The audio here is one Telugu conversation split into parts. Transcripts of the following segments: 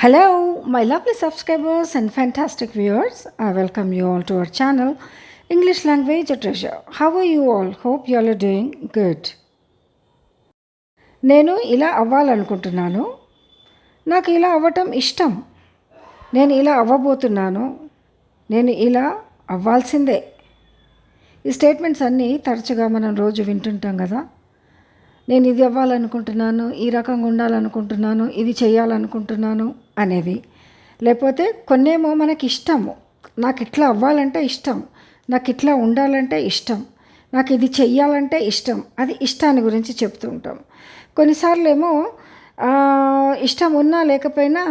Hello, my lovely subscribers and fantastic viewers. I welcome you all to our channel, English Language Treasure. How are you all? Hope you all are doing good. నేను ఇలా అవ్వాలనుకుంటున్నాను. నాకు ఇలా అవ్వటం ఇష్టం. నేను ఇలా అవ్వబోతున్నాను. నేను ఇలా అవ్వాల్సిందే. ఈ స్టేట్మెంట్స్ అన్నీ తరచుగా మనం రోజు వింటుంటాం కదా. నేను ఇది అవ్వాలనుకుంటున్నాను, ఈ రకంగా ఉండాలనుకుంటున్నాను, ఇది చేయాలనుకుంటున్నాను అనేవి. లేకపోతే కొన్నేమో మనకి ఇష్టము, నాకు ఇట్లా అవ్వాలంటే ఇష్టం, నాకు ఇట్లా ఉండాలంటే ఇష్టం, నాకు ఇది చెయ్యాలంటే ఇష్టం. అది ఇష్టాన్ని గురించి చెప్తూ ఉంటాం. కొన్నిసార్లు ఏమో ఇష్టం ఉన్నా లేకపోయినా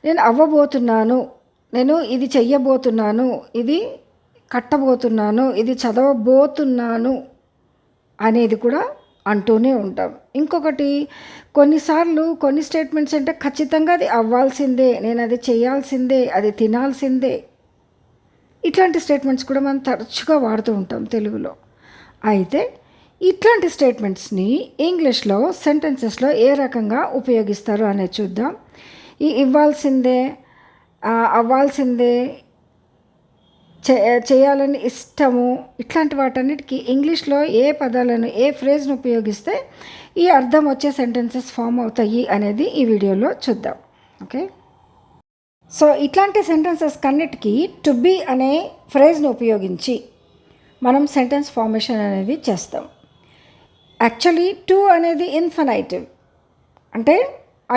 నేను అవ్వబోతున్నాను, నేను ఇది చెయ్యబోతున్నాను, ఇది కట్టబోతున్నాను, ఇది చదవబోతున్నాను అనేది కూడా అంటూనే ఉంటాం. ఇంకొకటి కొన్నిసార్లు కొన్ని స్టేట్మెంట్స్ అంటే ఖచ్చితంగా అది అవ్వాల్సిందే, నేను అది చేయాల్సిందే, అది తినాల్సిందే. ఇట్లాంటి స్టేట్మెంట్స్ కూడా మనం తరచుగా వాడుతూ ఉంటాం తెలుగులో. అయితే ఇట్లాంటి స్టేట్మెంట్స్ని ఇంగ్లీష్లో సెంటెన్సెస్లో ఏ రకంగా ఉపయోగిస్తారు అనేది చూద్దాం. ఈ ఇవ్వాల్సిందే, అవ్వాల్సిందే, చేయాలని ఇష్టము, ఇట్లాంటి వాటన్నిటికీ ఇంగ్లీష్లో ఏ పదాలను ఏ ఫ్రేజ్ను ఉపయోగిస్తే ఈ అర్థం వచ్చే సెంటెన్సెస్ ఫామ్ అవుతాయి అనేది ఈ వీడియోలో చూద్దాం. ఓకే, సో ఇట్లాంటి సెంటెన్సెస్ కన్నిటికీ టు బీ అనే ఫ్రేజ్ను ఉపయోగించి మనం సెంటెన్స్ ఫార్మేషన్ అనేది చేస్తాం. యాక్చువల్లీ టు అనేది ఇన్ఫినైటివ్, అంటే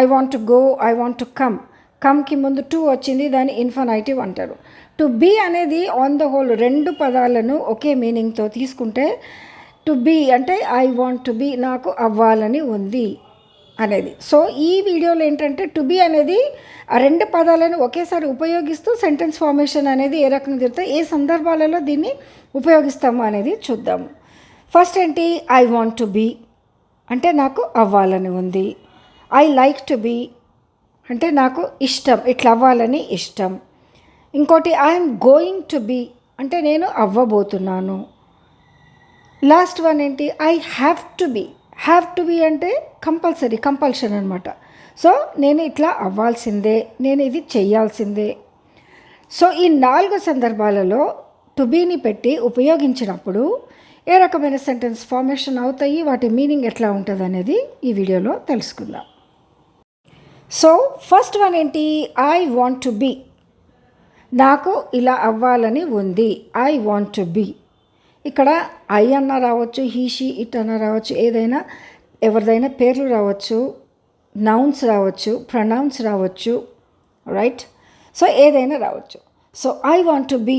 I want to go, I want to కమ్కి ముందు టు వచ్చింది, దాన్ని ఇన్ఫినైటివ్ అంటారు. టు బీ అనేది ఆన్ ద హోల్ రెండు పదాలను ఒకే మీనింగ్తో తీసుకుంటే టు బీ అంటే ఐ వాంట్ టు బీ, నాకు అవ్వాలని ఉంది అనేది. సో ఈ వీడియోలో ఏంటంటే టు బీ అనేది ఆ రెండు పదాలను ఒకేసారి ఉపయోగిస్తూ సెంటెన్స్ ఫార్మేషన్ అనేది ఏ రకంగా జరుగుతుంది, ఏ సందర్భాలలో దీన్ని ఉపయోగిస్తాము అనేది చూద్దాము. ఫస్ట్ ఏంటి, ఐ వాంట్ టు బీ అంటే నాకు అవ్వాలని ఉంది. ఐ లైక్ టు బీ అంటే నాకు ఇష్టం, ఇట్లా అవ్వాలని ఇష్టం. ఇంకోటి ఐఎమ్ గోయింగ్ టు బీ అంటే నేను అవ్వబోతున్నాను. లాస్ట్ వన్ ఏంటి, I have to be. Have to be అంటే కంపల్షన్ అనమాట. సో నేను ఇట్లా అవ్వాల్సిందే, నేను ఇది చెయ్యాల్సిందే. సో ఈ 4 సందర్భాలలో టు బీని పెట్టి ఉపయోగించినప్పుడు ఏ రకమైన సెంటెన్స్ ఫార్మేషన్ అవుతాయి, వాటి మీనింగ్ ఎట్లా ఉంటుంది అనేది ఈ వీడియోలో తెలుసుకుందాం. సో ఫస్ట్ వన్ ఏంటి, ఐ వాంట్ టు బీ, నాకు ఇలా అవ్వాలని ఉంది. I want to be. ఇక్కడ ఐ అన్న రావచ్చు, హీ షీ ఇట్ అన్న రావచ్చు, ఏదైనా ఎవరిదైనా పేర్లు రావచ్చు, నౌన్స్ రావచ్చు, ప్రొనౌన్స్ రావచ్చు, రైట్. సో ఏదైనా రావచ్చు. So I want to be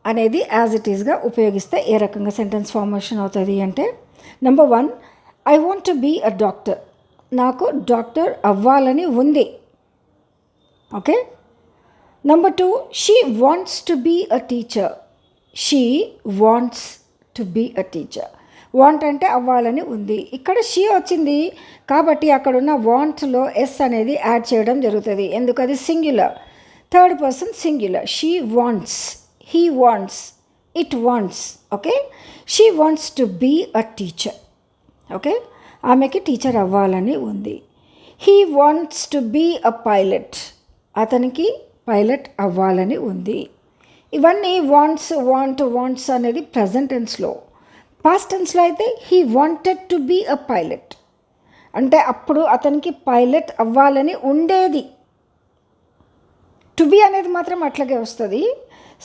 అనేది యాజ్ ఇట్ ఈస్గా ఉపయోగిస్తే ఏ రకంగా సెంటెన్స్ ఫార్మేషన్ అవుతుంది అంటే, number 1, I want to be a doctor, నాకు డాక్టర్ అవ్వాలని ఉంది. Okay. Number 2, she wants to be a teacher. She wants to be a teacher. Want అంటే అవ్వాలని ఉంది. ఇక్కడ షీ వచ్చింది కాబట్టి అక్కడున్న వాంట్లో ఎస్ అనేది యాడ్ చేయడం జరుగుతుంది. ఎందుకు, అది singular, third person singular. She wants, he wants, it wants. Okay, she wants to be a teacher. Okay, ఆమెకి టీచర్ అవ్వాలని ఉంది. He wants to be a pilot, అతనికి పైలట్ అవ్వాలని ఉంది. ఇవన్నీ వాంట్స్ అనేది ప్రజెంట్ టెన్స్లో. పాస్ట్ టెన్స్లో అయితే he wanted to be a pilot అంటే అప్పుడు అతనికి పైలట్ అవ్వాలని ఉండేది. టు బీ అనేది మాత్రం అట్లాగే వస్తుంది.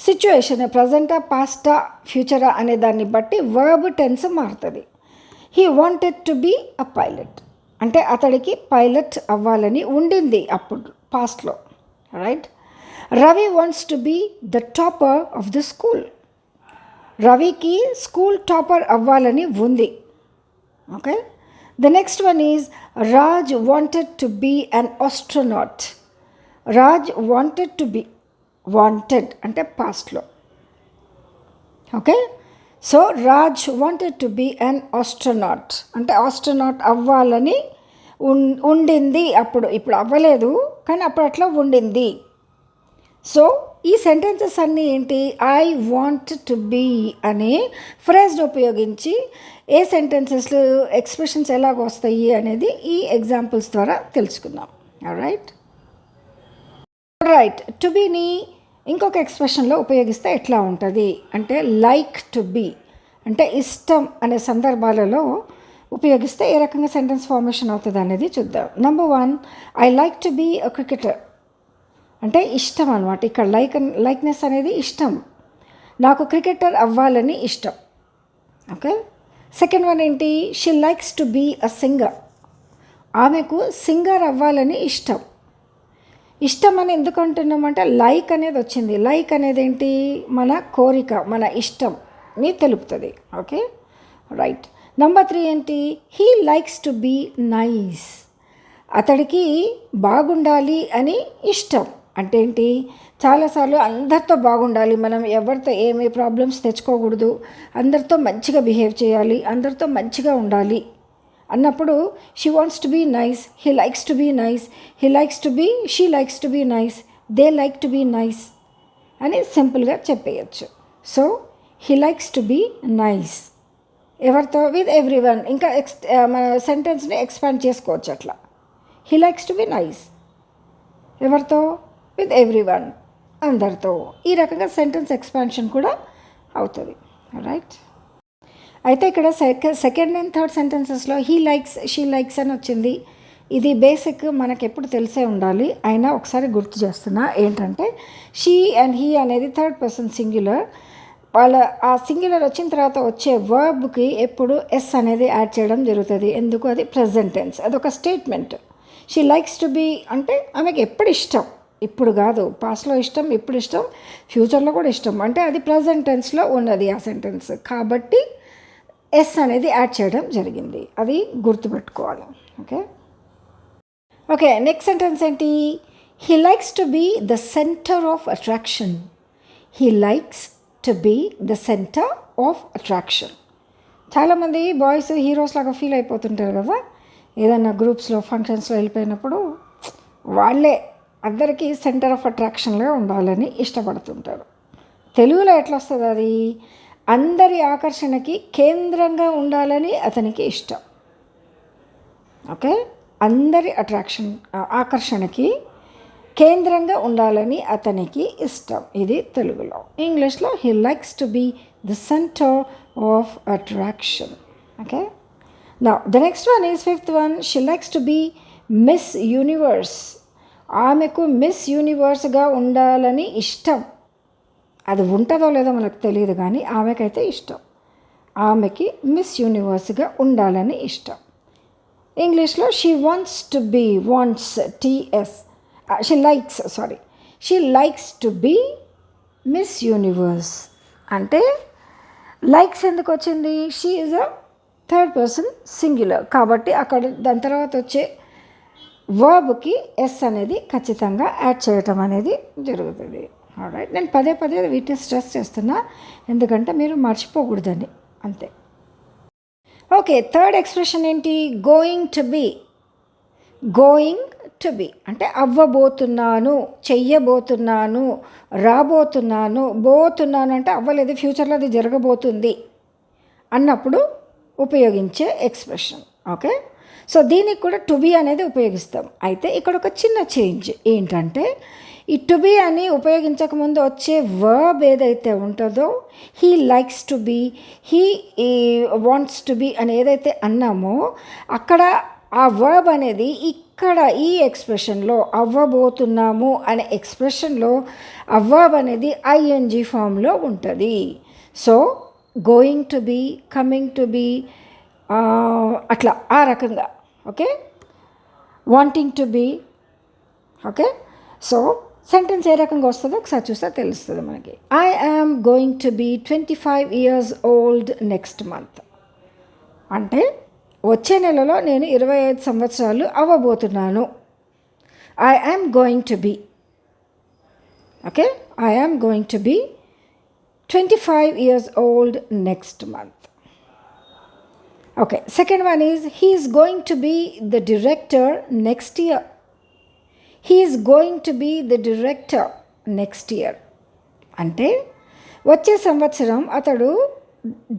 సిచ్యువేషన్ ప్రజెంటా, పాస్టా, ఫ్యూచరా అనే దాన్ని బట్టి వర్బ్ టెన్స్ మారుతుంది. He wanted to be a pilot అంటే అతడికి పైలట్ అవ్వాలని ఉండింది అప్పుడు పాస్ట్లో, right. Ravi wants to be the topper of the school. రవికి స్కూల్ టాపర్ అవ్వాలని ఉంది. Okay. The next one is Raj wanted to be an astronaut. Raj wanted to be, wanted అంటే పాస్ట్లో. Okay. So Raj wanted to be an astronaut అంటే ఆస్ట్రోనాట్ అవ్వాలని ఉండింది అప్పుడు. ఇప్పుడు అవ్వలేదు కానీ అప్పుడు అట్లా ఉండింది. సో ఈ సెంటెన్సెస్ అన్నీ ఏంటి, ఐ వాంట్ టు బీ అనే ఫ్రేజ్ని ఉపయోగించి ఏ సెంటెన్సెస్లో ఎక్స్ప్రెషన్స్ ఎలాగ వస్తాయి అనేది ఈ ఎగ్జాంపుల్స్ ద్వారా తెలుసుకుందాం. ఆల్రైట్. రైట్. టు బీని ఇంకొక ఎక్స్ప్రెషన్లో ఉపయోగిస్తే ఎట్లా ఉంటుంది అంటే లైక్ టు బీ అంటే ఇష్టం అనే సందర్భాలలో ఉపయోగిస్తే ఏ రకంగా సెంటెన్స్ ఫార్మేషన్ అవుతుంది అనేది చూద్దాం. Number 1, I like to be a cricketer అంటే ఇష్టం అనమాట. ఇక్కడ లైక్నెస్ అనేది ఇష్టం, నాకు క్రికెటర్ అవ్వాలని ఇష్టం. ఓకే. సెకండ్ వన్ ఏంటి, she likes to be a singer, ఆమెకు సింగర్ అవ్వాలని ఇష్టం. ఇష్టం అని ఎందుకు అంటున్నామంటే లైక్ అనేది వచ్చింది. లైక్ అనేది ఏంటి, మన కోరిక, మన ఇష్టంని తెలుపుతుంది. Okay right. నెంబర్ 3 ఏంటి, he likes to be nice, అతడికి బాగుండాలి అని ఇష్టం. అంటే ఏంటి, చాలాసార్లు అందరితో బాగుండాలి, మనం ఎవరితో ఏమీ ప్రాబ్లమ్స్ తెచ్చుకోకూడదు, అందరితో మంచిగా బిహేవ్ చేయాలి, అందరితో మంచిగా ఉండాలి అన్నప్పుడు she wants to be nice, he likes to be nice, he likes to be, she likes to be nice, they like to be nice అని సింపుల్గా చెప్పేయచ్చు. So he likes to be nice ఎవరితో, విత్ ఎవ్రీ వన్. ఇంకా మన సెంటెన్స్ని ఎక్స్పాండ్ చేసుకోవచ్చు అట్లా. He likes to be nice ఎవరితో, విత్ ఎవ్రీ వన్, అందరితో. ఈ రకంగా సెంటెన్స్ ఎక్స్పాన్షన్ కూడా అవుతుంది. రైట్. అయితే ఇక్కడ సెకండ్ అండ్ థర్డ్ సెంటెన్సెస్లో హీ లైక్స్, షీ లైక్స్ అని వచ్చింది. ఇది బేసిక్ మనకు ఎప్పుడు తెలిసే ఉండాలి, అయినా ఒకసారి గుర్తు చేస్తున్నా. ఏంటంటే షీ అండ్ హీ అనేది థర్డ్ పర్సన్ సింగ్యులర్. వాళ్ళ ఆ సింగ్యులర్ వచ్చిన తర్వాత వచ్చే వర్బ్కి ఎప్పుడు ఎస్ అనేది యాడ్ చేయడం జరుగుతుంది. ఎందుకు, అది ప్రెజెంట్ టెన్స్, అదొక statement. She likes to be అంటే ఆమెకు ఎప్పుడు ఇష్టం, ఇప్పుడు కాదు, పాస్ట్లో ఇష్టం, ఇప్పుడు ఇష్టం, ఫ్యూచర్లో కూడా ఇష్టం, అంటే అది ప్రజెంట్ టెన్స్లో ఉన్నది ఆ సెంటెన్స్. కాబట్టి ఎస్ అనేది యాడ్ చేయడం జరిగింది, అది గుర్తుపెట్టుకోవాలి. Okay okay. నెక్స్ట్ సెంటెన్స్ ఏంటి, he likes to be the centre of attraction, he likes to be the centre of attraction. చాలామంది బాయ్స్ హీరోస్ లాగా ఫీల్ అయిపోతుంటారు కదా, ఏదైనా గ్రూప్స్లో ఫంక్షన్స్లో వెళ్ళిపోయినప్పుడు వాళ్ళే అందరికీ సెంటర్ ఆఫ్ అట్రాక్షన్లో ఉండాలని ఇష్టపడుతుంటారు. తెలుగులో ఎట్లా వస్తుంది అది, అందరి ఆకర్షణకి కేంద్రంగా ఉండాలని అతనికి ఇష్టం. ఓకే, అందరి ఆకర్షణకి కేంద్రంగా ఉండాలని అతనికి ఇష్టం, ఇది తెలుగులో. ఇంగ్లీష్లో he likes to be the centre of attraction. Okay. Now the next one is fifth one, she likes to be miss universe, ఆమెకు మిస్ యూనివర్స్గా ఉండాలని ఇష్టం. అది ఉంటుందో లేదో మనకు తెలియదు కానీ ఆమెకైతే ఇష్టం, ఆమెకి మిస్ యూనివర్స్గా ఉండాలని ఇష్టం. ఇంగ్లీష్లో she wants to be, wants టీఎస్, she likes to be miss universe. అంటే లైక్స్ ఎందుకు వచ్చింది, she is a third person singular కాబట్టి అక్కడ దాని తర్వాత వచ్చే వర్బ్కి ఎస్ అనేది ఖచ్చితంగా యాడ్ చేయటం అనేది జరుగుతుంది. రైట్. నేను పదే వీటిని స్ట్రెస్ చేస్తున్నా ఎందుకంటే మీరు మర్చిపోకూడదని, అంతే. ఓకే. థర్డ్ ఎక్స్ప్రెషన్ ఏంటి, going to be. Going to be అంటే అవ్వబోతున్నాను, చెయ్యబోతున్నాను, రాబోతున్నాను. బోతున్నాను అంటే అవ్వలేదు, ఫ్యూచర్లో అది జరగబోతుంది అన్నప్పుడు ఉపయోగించే ఎక్స్ప్రెషన్. ఓకే. సో దీనికి కూడా టు బీ అనేది ఉపయోగిస్తాం. అయితే ఇక్కడ ఒక చిన్న చేంజ్ ఏంటంటే ఈ టు బీ అని ఉపయోగించకముందు వచ్చే వర్బ్ ఏదైతే ఉంటుందో, he likes to be, he wants to be అని ఏదైతే అన్నామో అక్కడ ఆ వర్బ్ అనేది ఇక్కడ ఈ ఎక్స్ప్రెషన్లో అవ్వబోతున్నాము అనే ఎక్స్ప్రెషన్లో ఆ వర్బ్ అనేది ఐఎన్జీ ఫామ్లో ఉంటుంది. So going to be, coming to be, అట్లా ఆ రకంగా. Okay. Wanting to be. Okay. So sentence ఏ రకంగా వస్తుందో ఒకసారి చూస్తే తెలుస్తుంది మనకి. I am going to be 25 years old next month అంటే వచ్చే నెలలో నేను 25 సంవత్సరాలు అవ్వబోతున్నాను. I am going to be. Okay. I am going to be 25 years old next month. Okay, second one is he is going to be the director next year. He is going to be the director next year. అంటే వచ్చే సంవత్సరం అతడు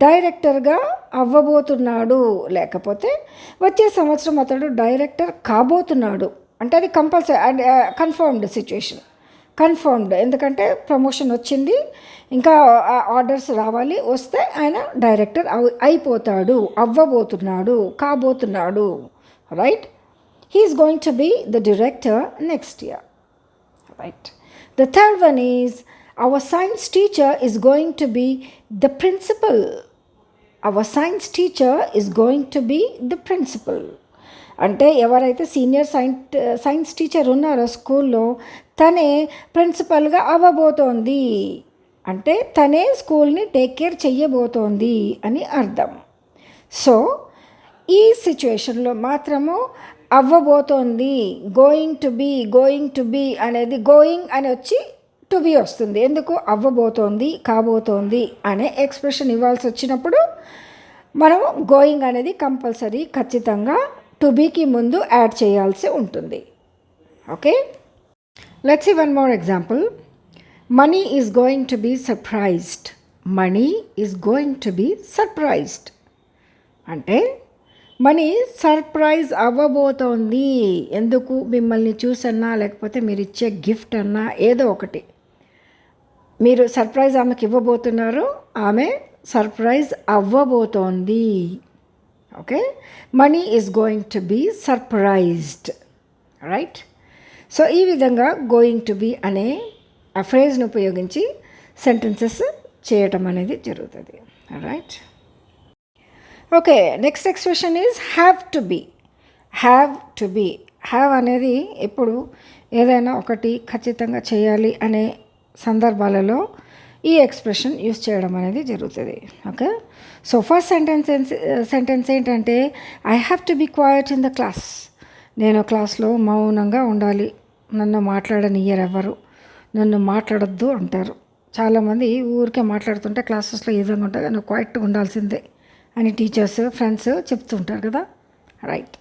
డైరెక్టర్గా అవ్వబోతున్నాడు, లేకపోతే వచ్చే సంవత్సరం అతడు డైరెక్టర్ కాబోతున్నాడు. అంటే అది కంపల్సరీ కన్ఫర్మ్డ్ సిచ్యుయేషన్, కన్ఫర్మ్డ్, ఎందుకంటే ప్రమోషన్ వచ్చింది, ఇంకా ఆర్డర్స్ రావాలి, వస్తే ఆయన డైరెక్టర్ అయిపోతాడు, అవ్వబోతున్నాడు, కాబోతున్నాడు, right. He is going to be the director next year, right. The third one is our science teacher is going to be the principal. Our science teacher is going to be the principal. అంటే ఎవరైతే సీనియర్ సైన్స్ టీచర్ ఉన్నారో స్కూల్లో తనే ప్రిన్సిపల్గా అవ్వబోతోంది, అంటే తనే స్కూల్ని టేక్ కేర్ చెయ్యబోతోంది అని అర్థం. సో ఈ సిచ్యువేషన్లో మాత్రము అవ్వబోతోంది, గోయింగ్ టు బీ అనేది గోయింగ్ అని వచ్చి టు బీ వస్తుంది. ఎందుకు? అవ్వబోతోంది, కాబోతోంది అనే ఎక్స్ప్రెషన్ ఇవ్వాల్సి వచ్చినప్పుడు మనము గోయింగ్ అనేది కంపల్సరీ ఖచ్చితంగా టు బీకి ముందు యాడ్ చేయాల్సి ఉంటుంది. Okay, let's see one more example. Mani is going to be surprised. Mani is going to be surprised అంటే మనీ సర్ప్రైజ్ అవ్వబోతోంది. ఎందుకు? మిమ్మల్ని చూసన్నా, లేకపోతే మీరు ఇచ్చే గిఫ్ట్ అన్నా, ఏదో ఒకటి మీరు సర్ప్రైజ్ ఆమెకి ఇవ్వబోతున్నారు, ఆమె సర్ప్రైజ్ అవ్వబోతోంది. Okay, money is going to be surprised, right. So ఈ విధంగా గోయింగ్ టు బీ అనే ఆ ఫ్రేజ్ను ఉపయోగించి సెంటెన్సెస్ చేయటం అనేది జరుగుతుంది, right. Okay, next expression is have to be. Have to be, have అనేది ఎప్పుడు ఏదైనా ఒకటి ఖచ్చితంగా చేయాలి అనే సందర్భాలలో ఈ ఎక్స్ప్రెషన్ యూస్ చేయడం అనేది జరుగుతుంది. ఓకే, సో ఫస్ట్ సెంటెన్స్ ఏంటంటే I have to be quiet in the class. నేను క్లాస్లో మౌనంగా ఉండాలి, నన్ను మాట్లాడనియ్యరు, ఎవరు నన్ను మాట్లాడొద్దు అంటారు. చాలామంది ఊరికే మాట్లాడుతుంటే క్లాసెస్లో ఏ విధంగా ఉంటుంది, నువ్వు క్వైట్గా ఉండాల్సిందే అని టీచర్స్, ఫ్రెండ్స్ చెప్తుంటారు కదా, right.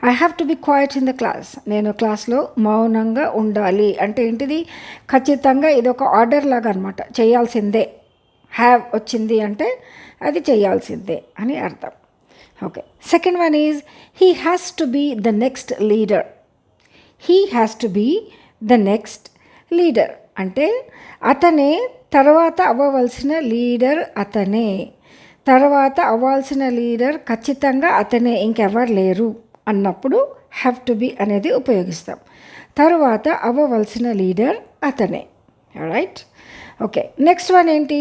I have to be quiet in the class. నేను క్లాస్లో మౌనంగా ఉండాలి అంటే ఏంటిది? ఖచ్చితంగా ఇది ఒక ఆర్డర్ లాగా అనమాట, చేయాల్సిందే. హ్యావ్ వచ్చింది అంటే అది చేయాల్సిందే అని అర్థం. Okay, second one is he has to be the next leader. He has to be the next leader అంటే అతనే తర్వాత అవ్వవలసిన లీడర్, అతనే తర్వాత అవ్వాల్సిన లీడర్ ఖచ్చితంగా అతనే, ఇంకెవరు లేరు అన్నప్పుడు హ్యావ్ టు బీ అనేది ఉపయోగిస్తాం. తరువాత అవ్వవలసిన లీడర్ అతనే, రైట్. ఓకే, నెక్స్ట్ వన్ ఏంటి?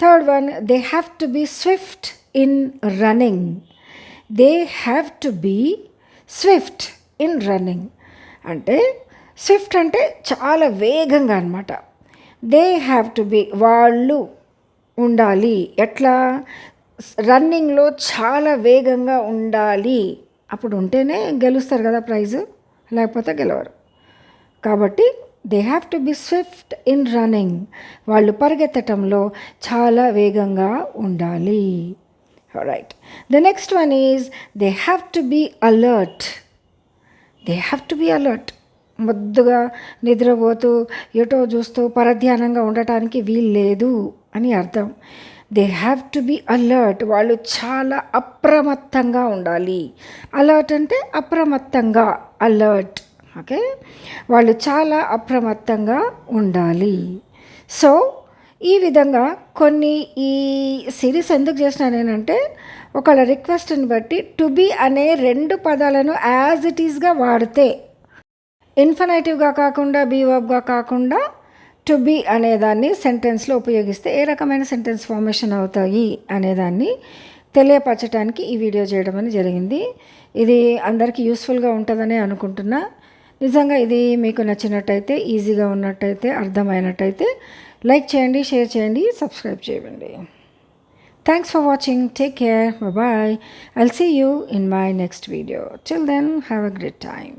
Third one, they have to be swift in running. They have to be swift in running అంటే స్విఫ్ట్ అంటే చాలా వేగంగా అనమాట. దే హ్యావ్ టు బీ, వాళ్ళు ఉండాలి, ఎట్లా? రన్నింగ్లో చాలా వేగంగా ఉండాలి, అప్పుడు ఉంటేనే గెలుస్తారు కదా ప్రైజు, లేకపోతే గెలవరు. కాబట్టి they have to be swift in running, వాళ్ళు పరిగెత్తటంలో చాలా వేగంగా ఉండాలి, right. The next one is they have to be alert. They have to be alert, ముద్దుగా నిద్రపోతూ ఎటో చూస్తూ పరధ్యానంగా ఉండటానికి వీలు లేదు అని అర్థం. They have to be alert, వాళ్ళు చాలా అప్రమత్తంగా ఉండాలి. అలర్ట్ అంటే అప్రమత్తంగా, అలర్ట్. ఓకే, వాళ్ళు చాలా అప్రమత్తంగా ఉండాలి. సో ఈ విధంగా కొన్ని ఈ సిరీస్ ఎందుకు చేసినానేనంటే ఒకళ్ళ రిక్వెస్ట్ని బట్టి టు బీ అనే రెండు పదాలను యాజ్ ఇట్ ఈస్గా వాడితే, ఇన్ఫినిటివ్గా కాకుండా బీ వర్బ్గా కాకుండా టు బీ అనేదాన్ని సెంటెన్స్లో ఉపయోగిస్తే ఏ రకమైన సెంటెన్స్ ఫార్మేషన్ అవుతాయి అనేదాన్ని తెలియపరచడానికి ఈ వీడియో చేయడం అని జరిగింది. ఇది అందరికీ యూస్ఫుల్గా ఉంటుందని అనుకుంటున్నా. నిజంగా ఇది మీకు నచ్చినట్టయితే, ఈజీగా ఉన్నట్టయితే, అర్థమైనట్టయితే లైక్ చేయండి, షేర్ చేయండి, సబ్స్క్రైబ్ చేయండి. Thanks for watching. Take care. Bye. I'll see you in my next video. Till then, have a great time.